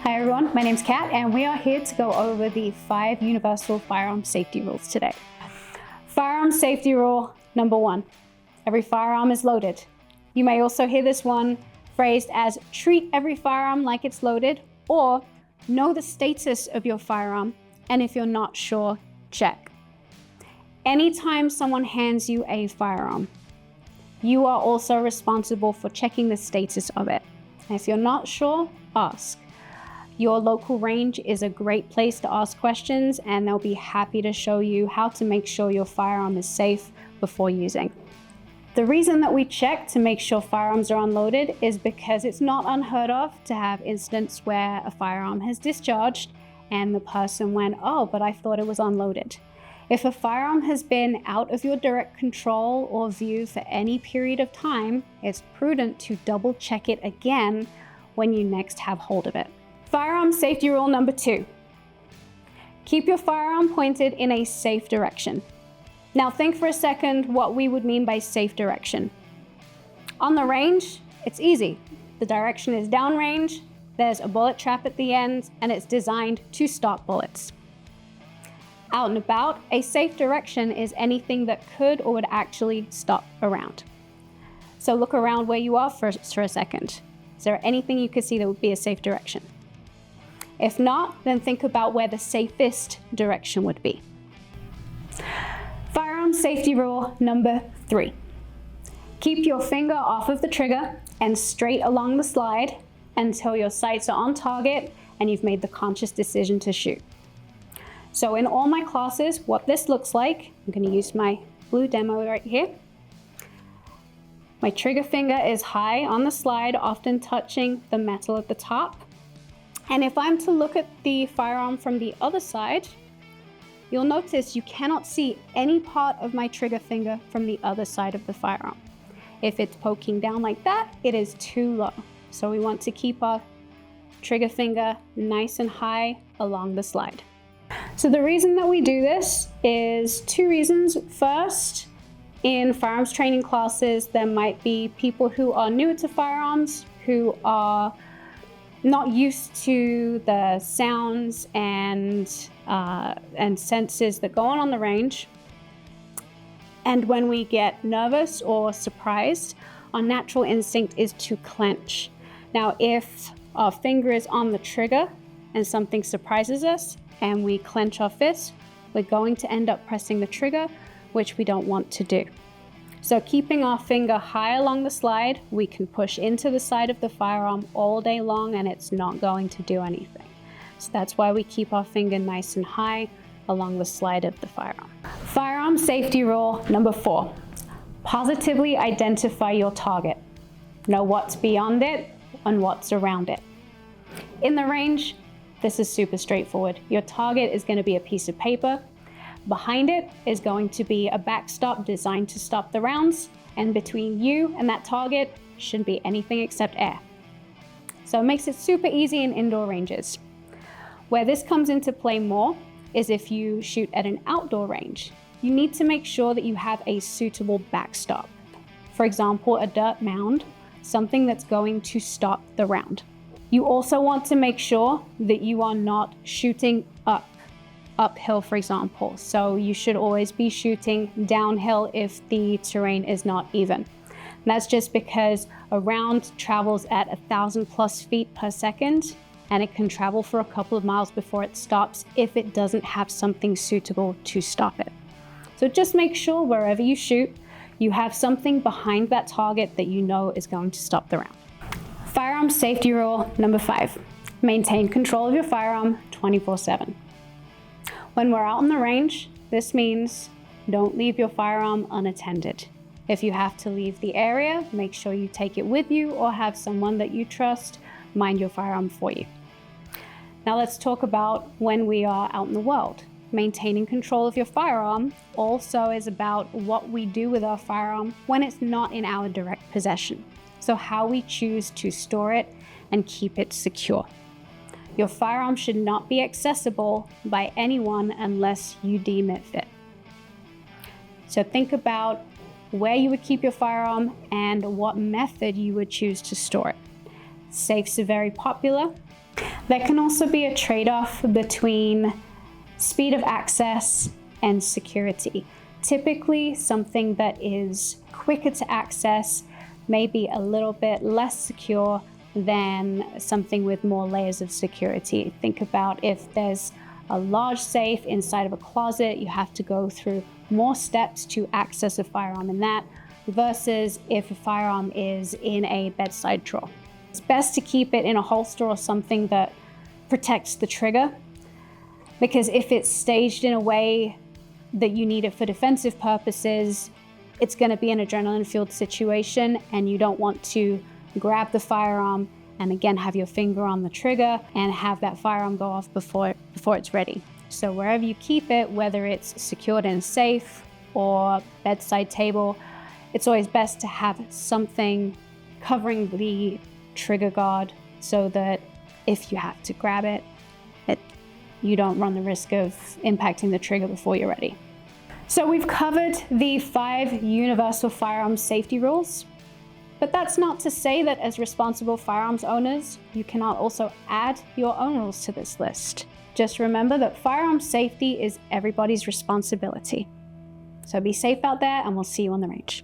Hi everyone, my name's Kat and we are here to go over the 5 universal firearm safety rules today. Firearm safety rule number 1, every firearm is loaded. You may also hear this one phrased as treat every firearm like it's loaded, or know the status of your firearm, and if you're not sure, check. Anytime someone hands you a firearm, you are also responsible for checking the status of it. And if you're not sure, ask. Your local range is a great place to ask questions, and they'll be happy to show you how to make sure your firearm is safe before using. The reason that we check to make sure firearms are unloaded is because it's not unheard of to have incidents where a firearm has discharged and the person went, "Oh, but I thought it was unloaded." If a firearm has been out of your direct control or view for any period of time, it's prudent to double check it again when you next have hold of it. Firearm safety rule number 2. Keep your firearm pointed in a safe direction. Now think for a second what we would mean by safe direction. On the range, it's easy. The direction is downrange, there's a bullet trap at the end, and it's designed to stop bullets. Out and about, a safe direction is anything that could or would actually stop a round. So look around where you are for a second. Is there anything you could see that would be a safe direction? If not, then think about where the safest direction would be. Firearm safety rule number 3. Keep your finger off of the trigger and straight along the slide until your sights are on target and you've made the conscious decision to shoot. So in all my classes, what this looks like, I'm going to use my blue demo right here. My trigger finger is high on the slide, often touching the metal at the top. And if I'm to look at the firearm from the other side, you'll notice you cannot see any part of my trigger finger from the other side of the firearm. If it's poking down like that, it is too low. So we want to keep our trigger finger nice and high along the slide. So the reason that we do this is 2 reasons. First, in firearms training classes, there might be people who are new to firearms, who are not used to the sounds and senses that go on the range. And when we get nervous or surprised, our natural instinct is to clench. Now, if our finger is on the trigger and something surprises us and we clench our fist, we're going to end up pressing the trigger, which we don't want to do. So keeping our finger high along the slide, we can push into the side of the firearm all day long and it's not going to do anything. So that's why we keep our finger nice and high along the slide of the firearm. Firearm safety rule number 4. Positively identify your target. Know what's beyond it and what's around it. In the range, this is super straightforward. Your target is going to be a piece of paper. Behind it is going to be a backstop designed to stop the rounds, and between you and that target shouldn't be anything except air. So it makes it super easy in indoor ranges. Where this comes into play more is if you shoot at an outdoor range. You need to make sure that you have a suitable backstop. For example, a dirt mound, something that's going to stop the round. You also want to make sure that you are not shooting uphill, for example. So you should always be shooting downhill if the terrain is not even. And that's just because a round travels at 1,000+ feet per second, and it can travel for a couple of miles before it stops if it doesn't have something suitable to stop it. So just make sure wherever you shoot, you have something behind that target that you know is going to stop the round. Firearm safety rule number 5. Maintain control of your firearm 24/7. When we're out on the range, this means don't leave your firearm unattended. If you have to leave the area, make sure you take it with you or have someone that you trust mind your firearm for you. Now let's talk about when we are out in the world. Maintaining control of your firearm also is about what we do with our firearm when it's not in our direct possession. So how we choose to store it and keep it secure. Your firearm should not be accessible by anyone unless you deem it fit. So think about where you would keep your firearm and what method you would choose to store it. Safes are very popular. There can also be a trade-off between speed of access and security. Typically, something that is quicker to access may be a little bit less secure than something with more layers of security. Think about if there's a large safe inside of a closet, you have to go through more steps to access a firearm in that, versus if a firearm is in a bedside drawer. It's best to keep it in a holster or something that protects the trigger, because if it's staged in a way that you need it for defensive purposes, it's going to be an adrenaline-fueled situation, and you don't want to grab the firearm and again have your finger on the trigger and have that firearm go off before it's ready. So wherever you keep it, whether it's secured in a safe or bedside table, it's always best to have something covering the trigger guard so that if you have to grab it, you don't run the risk of impacting the trigger before you're ready. So we've covered the 5 universal firearms safety rules, but that's not to say that as responsible firearms owners, you cannot also add your own rules to this list. Just remember that firearms safety is everybody's responsibility. So be safe out there, and we'll see you on the range.